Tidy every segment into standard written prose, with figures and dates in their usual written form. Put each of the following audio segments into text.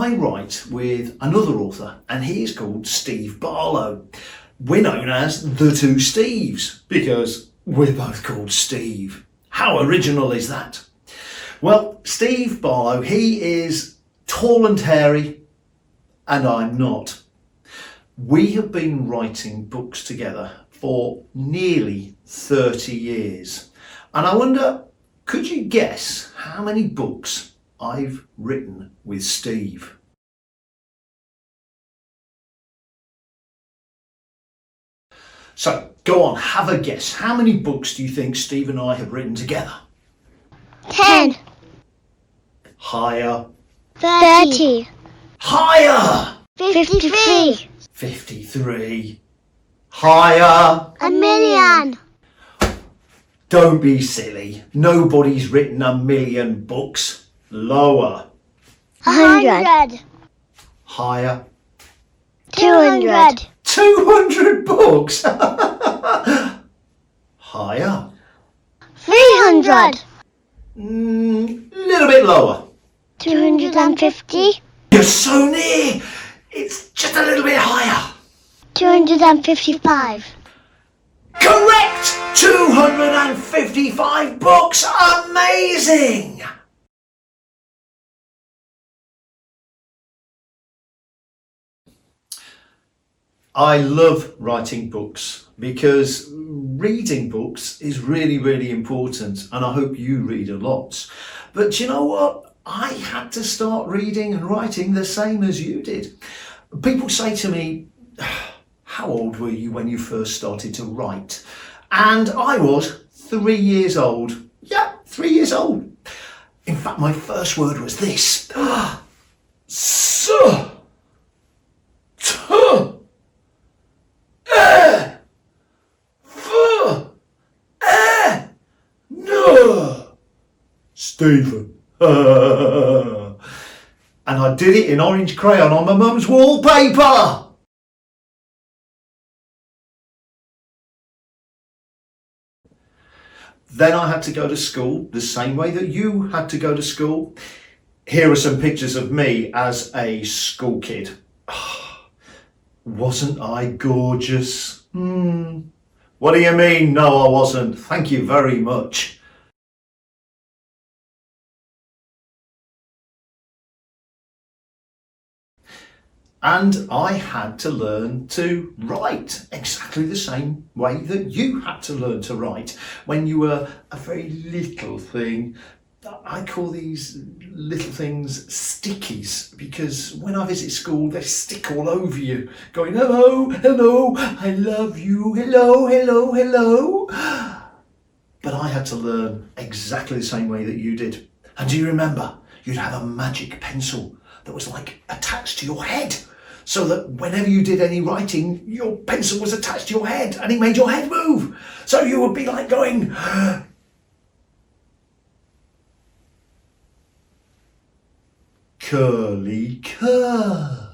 I write with another author, and he is called Steve Barlow. We're known as the Two Steves because we're both called Steve. How original is that? Well, Steve Barlow, he is tall and hairy, and I'm not. We have been writing books together for nearly 30 years. And I wonder, could you guess how many books I've written with Steve? So, go on, have a guess. How many books do you think Steve and I have written together? 10. Higher. 30. Higher! 53. 53. Higher! 1,000,000. Don't be silly. Nobody's written 1,000,000 books. Lower. 100. Higher. 200. 200 books! Higher. 300. Little bit lower. 250. You're so near! It's just a little bit higher. 255. Correct! 255 books! Amazing! I love writing books because reading books is really, really important, and I hope you read a lot. But you know what? I had to start reading and writing the same as you did. People say to me, how old were you when you first started to write? And I was 3 years old. Yeah, 3 years old. In fact, my first word was this. So. Stephen. And I did it in orange crayon on my mum's wallpaper. Then I had to go to school the same way that you had to go to school. Here are some pictures of me as a school kid. Wasn't I gorgeous? What do you mean? No, I wasn't. Thank you very much. And I had to learn to write exactly the same way that you had to learn to write when you were a very little thing. I call these little things stickies because when I visit school, they stick all over you, going, hello, hello, I love you, hello, hello, hello. But I had to learn exactly the same way that you did. And do you remember? You'd have a magic pencil that was like attached to your head, so that whenever you did any writing, your pencil was attached to your head and it made your head move. So you would be like going, curly cur.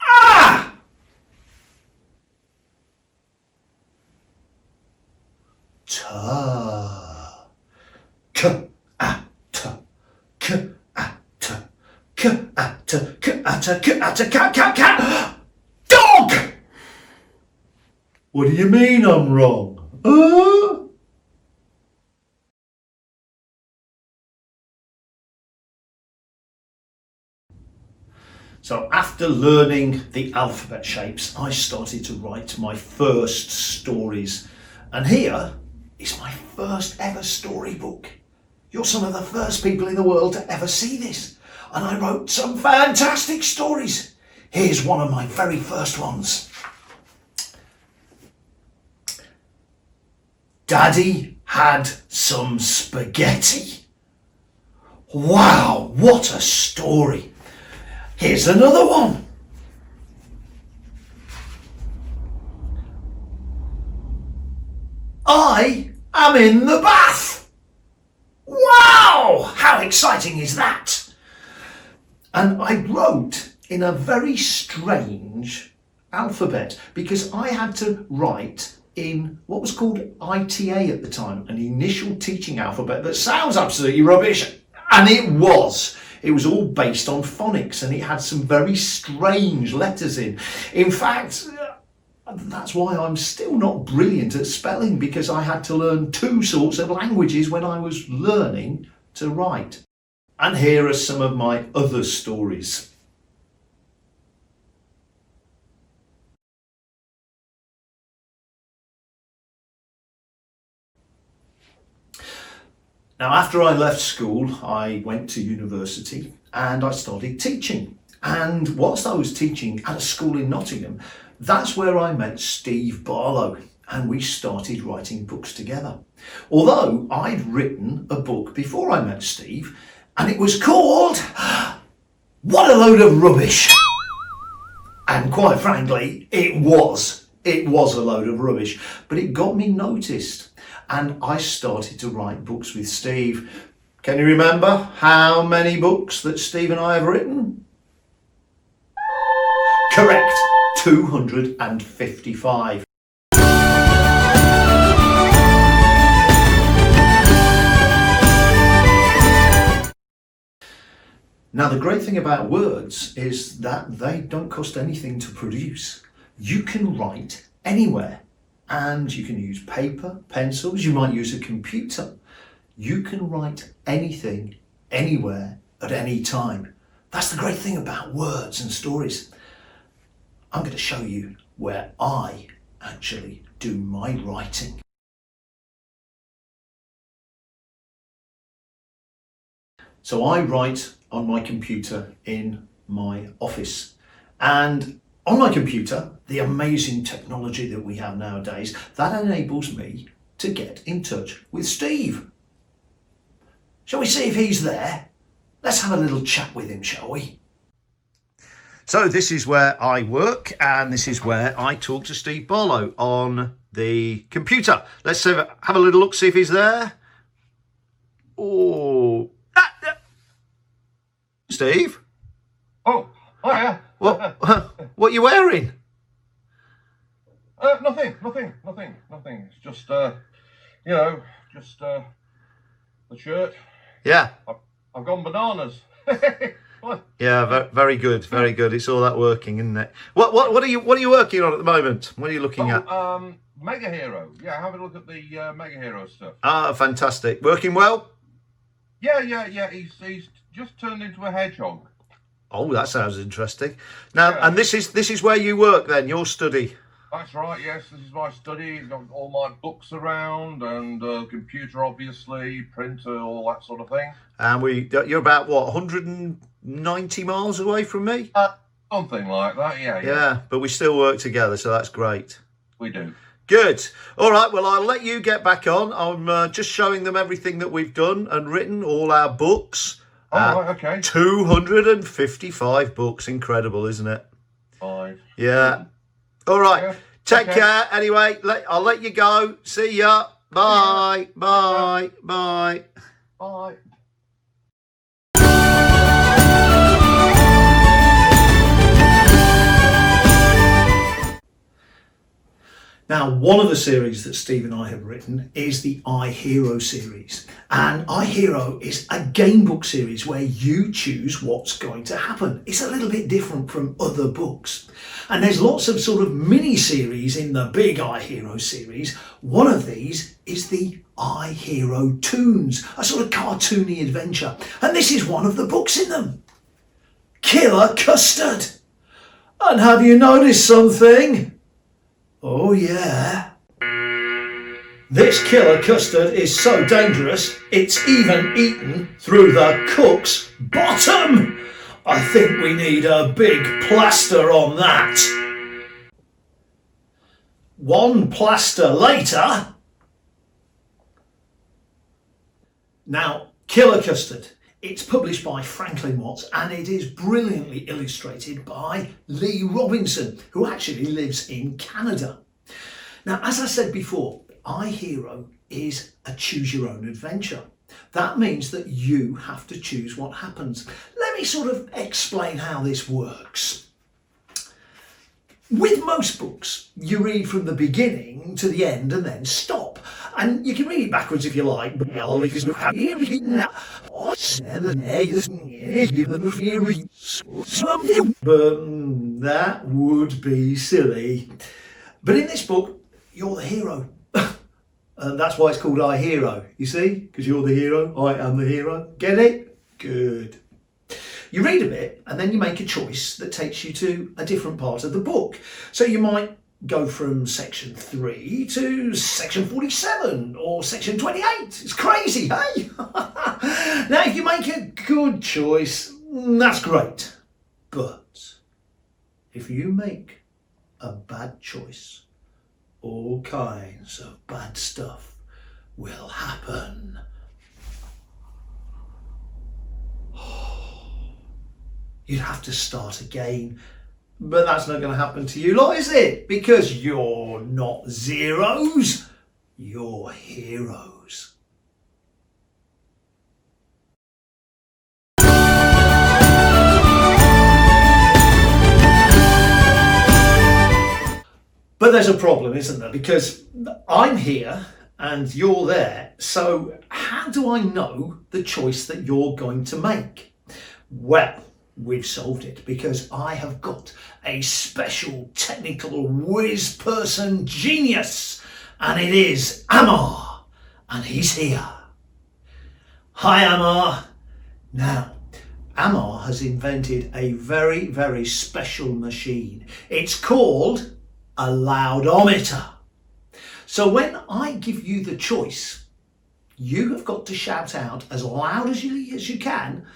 Ah! Ta. K. Cat. Dog! What do you mean I'm wrong? So after learning the alphabet shapes, I started to write my first stories. And here is my first ever storybook. You're some of the first people in the world to ever see this. And I wrote some fantastic stories. Here's one of my very first ones. Daddy had some spaghetti. Wow, what a story. Here's another one. I am in the bath. Wow, how exciting is that? And I wrote in a very strange alphabet because I had to write in what was called ITA at the time, an initial teaching alphabet that sounds absolutely rubbish. And it was. It was all based on phonics, and it had some very strange letters in. In fact, that's why I'm still not brilliant at spelling, because I had to learn two sorts of languages when I was learning to write. And here are some of my other stories. Now, after I left school, I went to university and I started teaching. And whilst I was teaching at a school in Nottingham, that's where I met Steve Barlow, and we started writing books together. Although I'd written a book before I met Steve, and it was called What a Load of Rubbish. And quite frankly, it was a load of rubbish, but it got me noticed. And I started to write books with Steve. Can you remember how many books that Steve and I have written? Correct, 255. Now, the great thing about words is that they don't cost anything to produce. You can write anywhere. And you can use paper, pencils, you might use a computer. You can write anything, anywhere, at any time. That's the great thing about words and stories. I'm going to show you where I actually do my writing. So I write on my computer in my office. And on my computer, the amazing technology that we have nowadays, that enables me to get in touch with Steve. Shall we see if he's there? Let's have a little chat with him, shall we? So this is where I work, and this is where I talk to Steve Barlow on the computer. Let's have a little look, see if he's there. Oh, Steve? Oh, hiya. What are you wearing? Nothing. It's just, the shirt. Yeah. I've gone bananas. Yeah, very good, very good. It's all that working, isn't it? What are you working on at the moment? What are you looking at? Mega Hero. Yeah, have a look at the Mega Hero stuff. Ah, fantastic. Working well? Yeah. He's just turned into a hedgehog. Oh, that sounds interesting. Now, Yeah. and this is where you work then, your study? That's right, yes. This is my study. It's got all my books around and computer, obviously, printer, all that sort of thing. And you're about, what, 190 miles away from me? Something like that, yeah. Yeah, but we still work together, so that's great. We do. Good. All right, well, I'll let you get back on. I'm just showing them everything that we've done and written, all our books. Oh, right, okay. 255 books. Incredible, isn't it? 5. Yeah. All right. Yeah. Take Okay. care. Anyway, I'll let you go. See ya. Bye. Bye. Bye. Bye. Now, one of the series that Steve and I have written is the iHero series. And iHero is a game book series where you choose what's going to happen. It's a little bit different from other books. And there's lots of sort of mini-series in the big iHero series. One of these is the iHero Toons, a sort of cartoony adventure. And this is one of the books in them. Killer Custard. And have you noticed something? Oh yeah. This killer custard is so dangerous, it's even eaten through the cook's bottom. I think we need a big plaster on that. One plaster later. Now, Killer Custard. It's published by Franklin Watts and it is brilliantly illustrated by Lee Robinson, who actually lives in Canada. Now, as I said before, iHero is a choose your own adventure. That means that you have to choose what happens. Let me sort of explain how this works. With most books, you read from the beginning to the end and then stop. And you can read it backwards if you like, but that would be silly. But in this book, you're the hero. And that's why it's called I Hero. You see? Because you're the hero, I am the hero. Get it? Good. You read a bit and then you make a choice that takes you to a different part of the book. So you might go from section 3 to section 47 or section 28. It's crazy, hey? Now, if you make a good choice, that's great. But if you make a bad choice, all kinds of bad stuff will happen. You'd have to start again, but that's not going to happen to you lot, is it? Because you're not zeros, you're heroes. But there's a problem, isn't there? Because I'm here and you're there. So how do I know the choice that you're going to make? Well, we've solved it because I have got a special technical whiz person genius, and it is Amar, and he's here. Hi, Amar. Now, Amar has invented a very, very special machine. It's called a loudometer. So when I give you the choice, you have got to shout out as loud as you can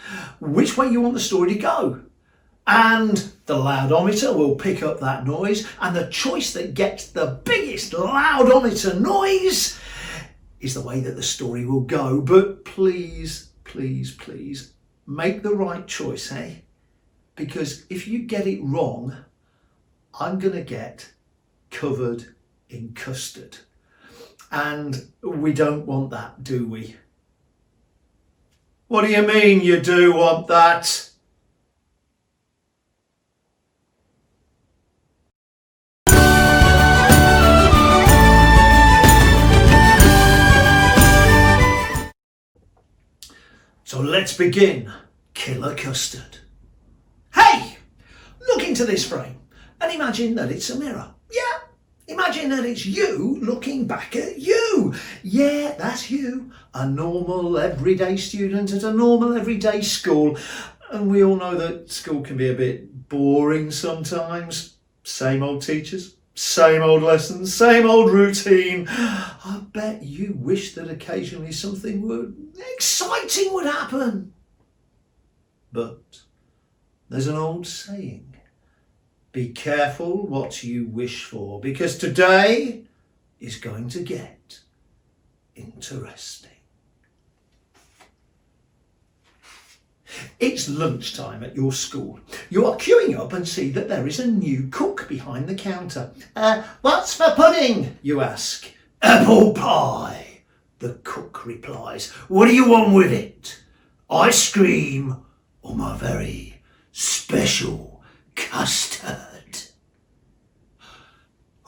which way you want the story to go. And the loudometer will pick up that noise, and the choice that gets the biggest loudometer noise is the way that the story will go. But please, please, please make the right choice, eh? Because if you get it wrong, I'm going to get covered in custard. And we don't want that, do we? What do you mean you do want that? So let's begin. Killer Custard. Hey! Look into this frame and imagine that it's a mirror. Yeah. Imagine that it's you looking back at you. Yeah, that's you. A normal, everyday student at a normal, everyday school. And we all know that school can be a bit boring sometimes. Same old teachers, same old lessons, same old routine. I bet you wish that occasionally something exciting would happen. But there's an old saying. Be careful what you wish for, because today is going to get interesting. It's lunchtime at your school. You are queuing up and see that there is a new cook behind the counter. What's for pudding? You ask. Apple pie, the cook replies. What do you want with it? Ice cream or my very special custard?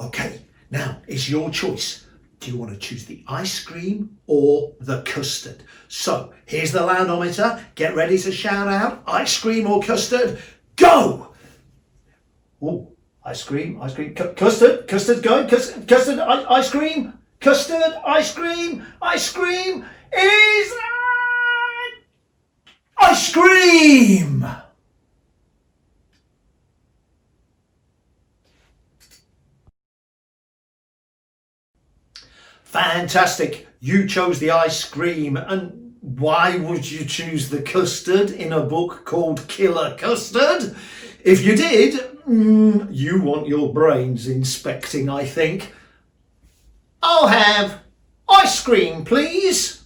Okay, now it's your choice. Do you want to choose the ice cream or the custard? So here's the loudometer. Get ready to shout out ice cream or custard. Go! Oh, ice cream, custard going, custard, ice cream, custard, ice cream is ice cream! Fantastic, you chose the ice cream. And why would you choose the custard in a book called Killer Custard? If you did, you want your brains inspecting, I think. I'll have ice cream, please.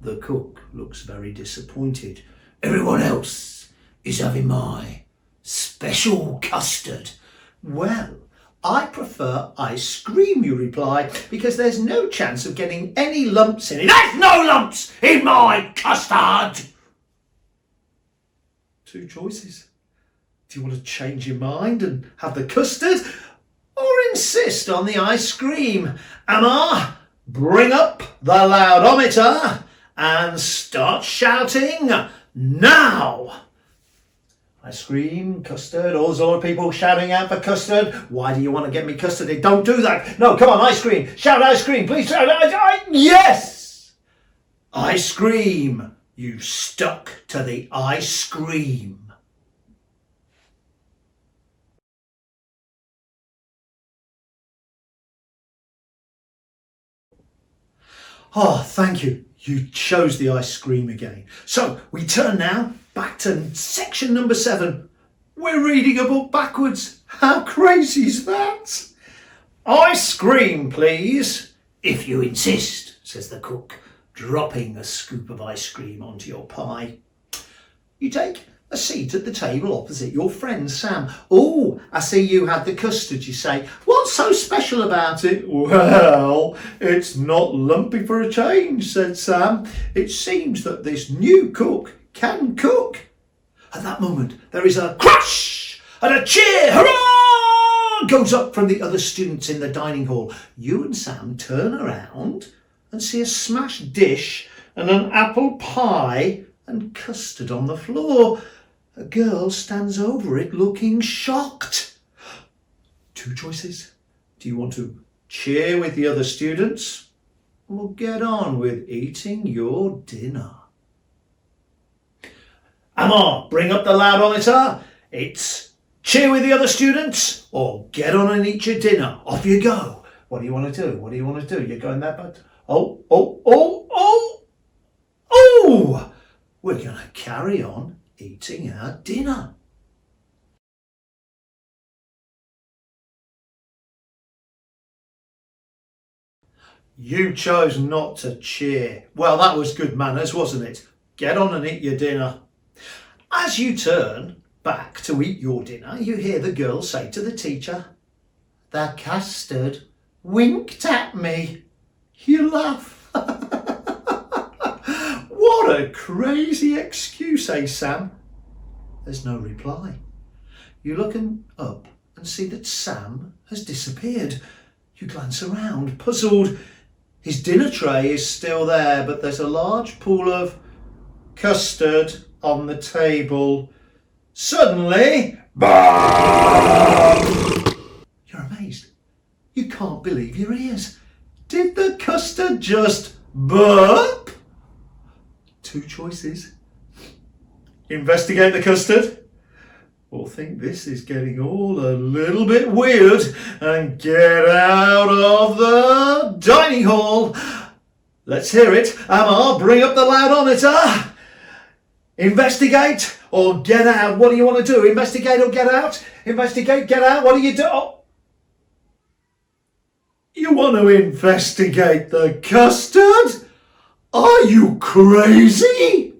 The cook looks very disappointed. Everyone else is having my special custard. Well, I prefer ice cream, you reply, because there's no chance of getting any lumps in it. There's no lumps in my custard! Two choices. Do you want to change your mind and have the custard, or insist on the ice cream? Emma, bring up the loudometer and start shouting now. Ice cream, custard, all those other people shouting out for custard. Why do you want to get me custard? Don't do that. No, come on, ice cream. Shout ice cream, please. Shout yes! Ice cream. You've stuck to the ice cream. Oh, thank you. You chose the ice cream again. So we turn now back to section number 7. We're reading a book backwards. How crazy is that? Ice cream, please. If you insist, says the cook, dropping a scoop of ice cream onto your pie. You take a seat at the table opposite your friend Sam. Oh, I see you had the custard, you say. What's so special about it? Well, it's not lumpy for a change, said Sam. It seems that this new cook can cook. At that moment, there is a crash and a cheer. Hurrah! Goes up from the other students in the dining hall. You and Sam turn around and see a smashed dish and an apple pie and custard on the floor. A girl stands over it looking shocked. 2 choices. Do you want to cheer with the other students or get on with eating your dinner? Emma, bring up the loudometer. It's cheer with the other students or get on and eat your dinner. Off you go. What do you want to do? What do you want to do? You're going that bad? Oh. We're going to carry on eating our dinner. You chose not to cheer. Well, that was good manners, wasn't it? Get on and eat your dinner. As you turn back to eat your dinner, you hear the girl say to the teacher, "The custard winked at me." You laugh. What a crazy excuse, eh, Sam? There's no reply. You look up and see that Sam has disappeared. You glance around, puzzled. His dinner tray is still there, but there's a large pool of custard on the table. Suddenly, you're amazed. You can't believe your ears. Did the custard just burp? 2 choices. Investigate the custard, or think this is getting all a little bit weird and get out of the dining hall. Let's hear it. Emma, bring up the loudometer. Investigate or get out. What do you want to do? Investigate or get out? Investigate, get out. What do you do? Oh. You want to investigate the custard? Are you crazy?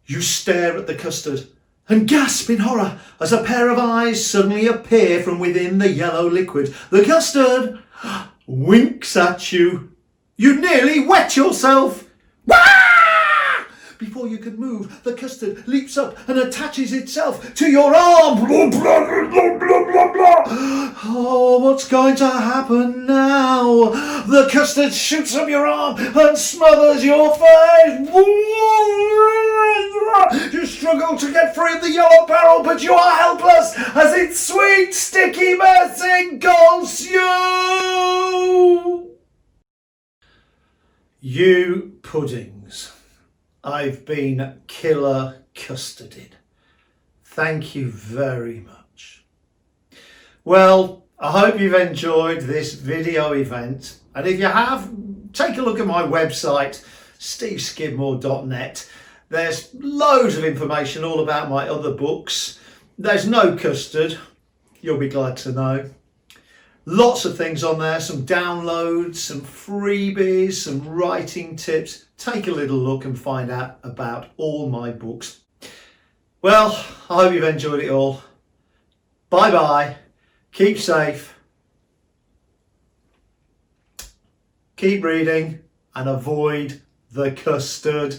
You stare at the custard and gasp in horror as a pair of eyes suddenly appear from within the yellow liquid. The custard winks at you. You nearly wet yourself. Wah! Before you can move, the custard leaps up and attaches itself to your arm. Oh, what's going to happen now? The custard shoots up your arm and smothers your face. You struggle to get free of the yellow barrel, but you are helpless as its sweet, sticky mess engulfs you. You puddings. I've been killer custarded. Thank you very much. Well, I hope you've enjoyed this video event. And if you have, take a look at my website, steveskidmore.net. There's loads of information all about my other books. There's no custard, you'll be glad to know. Lots of things on there, some downloads, some freebies, some writing tips. Take a little look and find out about all my books. Well, I hope you've enjoyed it all. Bye bye. Keep safe. Keep keep reading and avoid the custard.